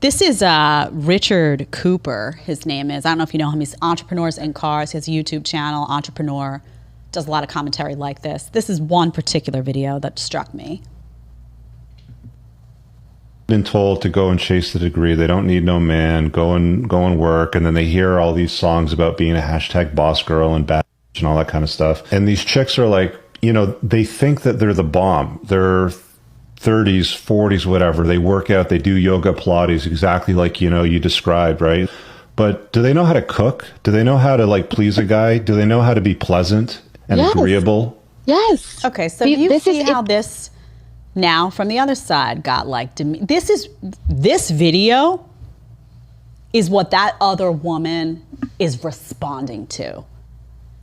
This is Richard Cooper, his name is. I don't know if you know him. He's Entrepreneurs in Cars. He has a YouTube channel, Entrepreneur. Does a lot of commentary like this. This is one particular video that struck me. Been told to go and chase the degree. They don't need no man. Go and work. And then they hear all these songs about being a hashtag boss girl and bad and all that kind of stuff. And these chicks are like, you know, they think that they're the bomb. They're 30s, 40s, whatever. They work out, they do yoga, Pilates, exactly like, you know, you described, right? But do they know how to cook? Do they know how to like please a guy? Do they know how to be pleasant and agreeable? Yes. Okay, so you see how this now from the other side got like, this video is what that other woman is responding to.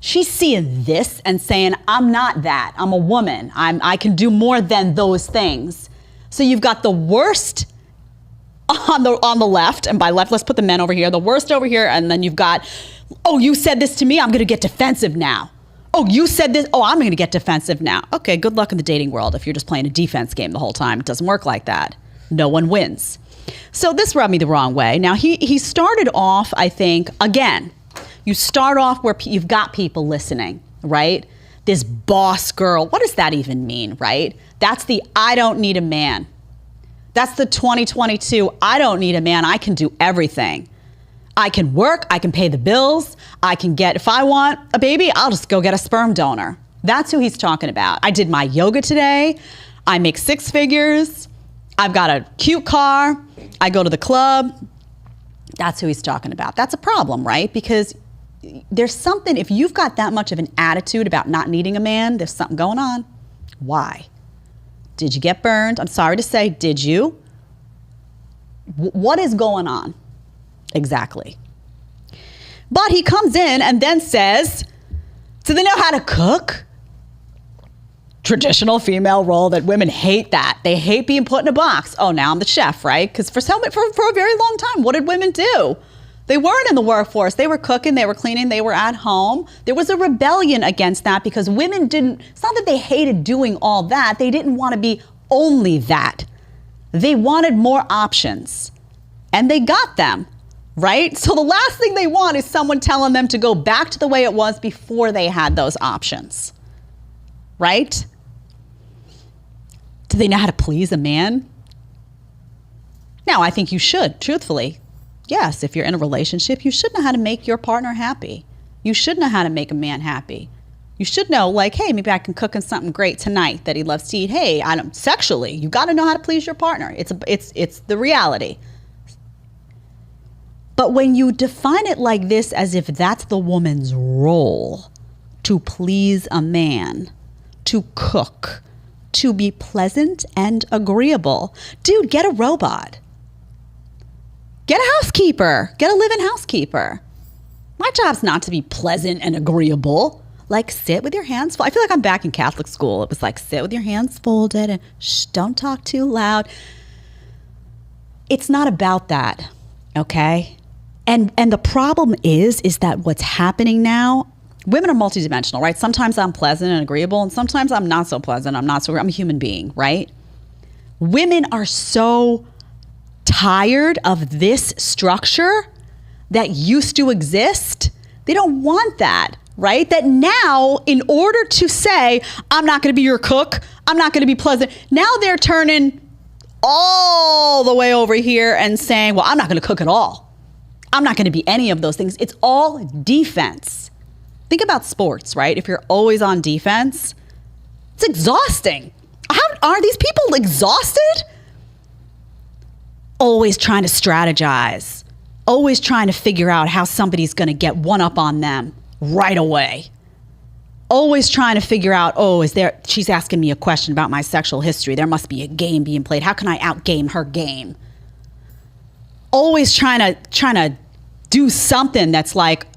She's seeing this and saying, I'm not that. I'm a woman. I can do more than those things. So you've got the worst on the left, and by left, let's put the men over here, the worst over here, and then you've got, oh, you said this to me, I'm gonna get defensive now. Oh, you said this, oh, I'm gonna get defensive now. Okay, good luck in the dating world if you're just playing a defense game the whole time. It doesn't work like that. No one wins. So this rubbed me the wrong way. Now he started off, I think, again, you start off where you've got people listening, right? This boss girl, what does that even mean, right? That's the I don't need a man. That's the 2022, I don't need a man, I can do everything. I can work, I can pay the bills, I can get, if I want a baby, I'll just go get a sperm donor. That's who he's talking about. I did my yoga today, I make 6 figures, I've got a cute car, I go to the club. That's who he's talking about. That's a problem, right? Because there's something, if you've got that much of an attitude about not needing a man, there's something going on. Why? Did you get burned? I'm sorry to say, did you? What is going on? Exactly. But he comes in and then says, do they know how to cook? Traditional female role that women hate that. They hate being put in a box. Oh, now I'm the chef, right? Because for a very long time, what did women do? They weren't in the workforce. They were cooking, they were cleaning, they were at home. There was a rebellion against that because women didn't, it's not that they hated doing all that. They didn't want to be only that. They wanted more options. And they got them, right? So the last thing they want is someone telling them to go back to the way it was before they had those options, right? Do they know how to please a man? Now, I think you should, truthfully. Yes, if you're in a relationship, you should know how to make your partner happy. You should know how to make a man happy. You should know, like, hey, maybe I can cook him something great tonight that he loves to eat. Hey, sexually, you got to know how to please your partner. It's the reality. But when you define it like this, as if that's the woman's role, to please a man, to cook, to be pleasant and agreeable, dude, get a robot. Get a housekeeper. Get a live-in housekeeper. My job's not to be pleasant and agreeable. Like, sit with your hands folded. I feel like I'm back in Catholic school. It was like, sit with your hands folded and shh, don't talk too loud. It's not about that, okay? And the problem is that what's happening now, women are multidimensional, right? Sometimes I'm pleasant and agreeable, and sometimes I'm not so pleasant. I'm a human being, right? Women are so tired of this structure that used to exist. They don't want that, right? That now, in order to say, I'm not going to be your cook, I'm not going to be pleasant, now they're turning all the way over here and saying, well, I'm not going to cook at all. I'm not going to be any of those things. It's all defense. Think about sports, right? If you're always on defense, it's exhausting. Are these people exhausted? Always trying to strategize, always trying to figure out how somebody's going to get one up on them right away. Always trying to figure out, she's asking me a question about my sexual history. There must be a game being played. How can I outgame her game? Always trying to do something that's like,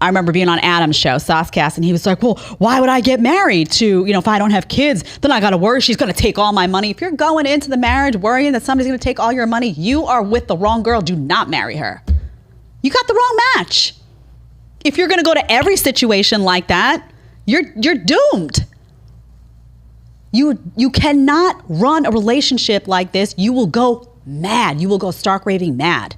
I remember being on Adam's show, Saucecast, and he was like, well, why would I get married to, if I don't have kids, then I got to worry she's going to take all my money. If you're going into the marriage worrying that somebody's going to take all your money, you are with the wrong girl. Do not marry her. You got the wrong match. If you're going to go to every situation like that, you're doomed. You cannot run a relationship like this. You will go mad. You will go stark raving mad.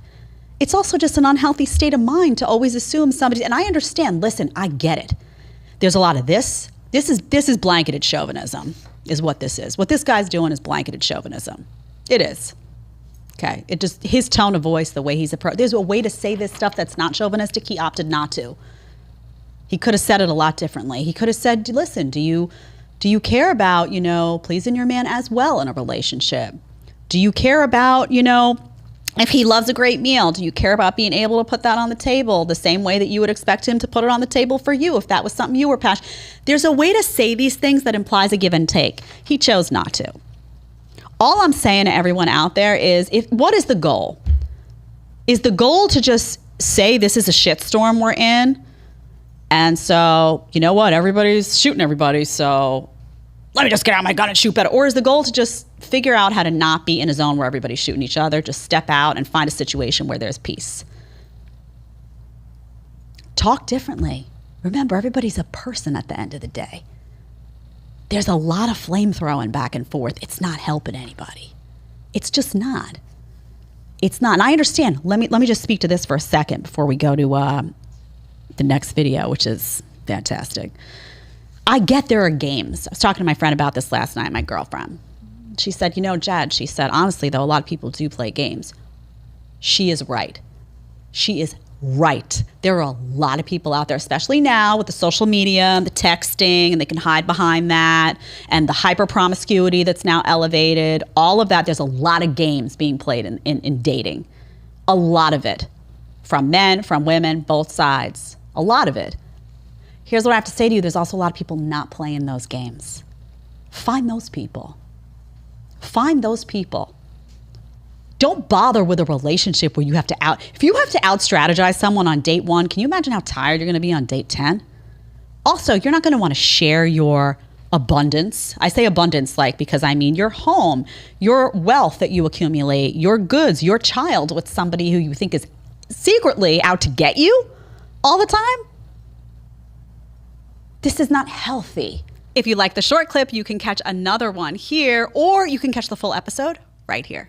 It's also just an unhealthy state of mind to always assume somebody, and I understand, listen, I get it. There's a lot of this. This is blanketed chauvinism, is what this is. What this guy's doing is blanketed chauvinism. It is. Okay, it just, his tone of voice, the way he's approached, there's a way to say this stuff that's not chauvinistic. He opted not to. He could have said it a lot differently. He could have said, listen, do you care about, pleasing your man as well in a relationship? Do you care about, if he loves a great meal, do you care about being able to put that on the table the same way that you would expect him to put it on the table for you if that was something you were passionate? There's a way to say these things that implies a give and take. He chose not to. All I'm saying to everyone out there is, what is the goal? Is the goal to just say this is a shitstorm we're in? And so, you know what? Everybody's shooting everybody, so let me just get out my gun and shoot better. Or is the goal to just figure out how to not be in a zone where everybody's shooting each other, just step out and find a situation where there's peace? Talk differently. Remember, everybody's a person at the end of the day. There's a lot of flame throwing back and forth. It's not helping anybody. It's just not. It's not. And I understand. Let me just speak to this for a second before we go to the next video, which is fantastic. I get there are games. I was talking to my friend about this last night, my girlfriend. She said, Jed, she said, honestly, though, a lot of people do play games. She is right. She is right. There are a lot of people out there, especially now with the social media and the texting, and they can hide behind that, and the hyper promiscuity that's now elevated, all of that. There's a lot of games being played in dating. A lot of it. From men, from women, both sides. A lot of it. Here's what I have to say to you. There's also a lot of people not playing those games. Find those people. Find those people. Don't bother with a relationship where you have to if you have to out-strategize someone on date 1, can you imagine how tired you're going to be on date 10? Also, you're not going to want to share your abundance. I say abundance because I mean your home, your wealth that you accumulate, your goods, your child with somebody who you think is secretly out to get you all the time. This is not healthy. If you like the short clip, you can catch another one here, or you can catch the full episode right here.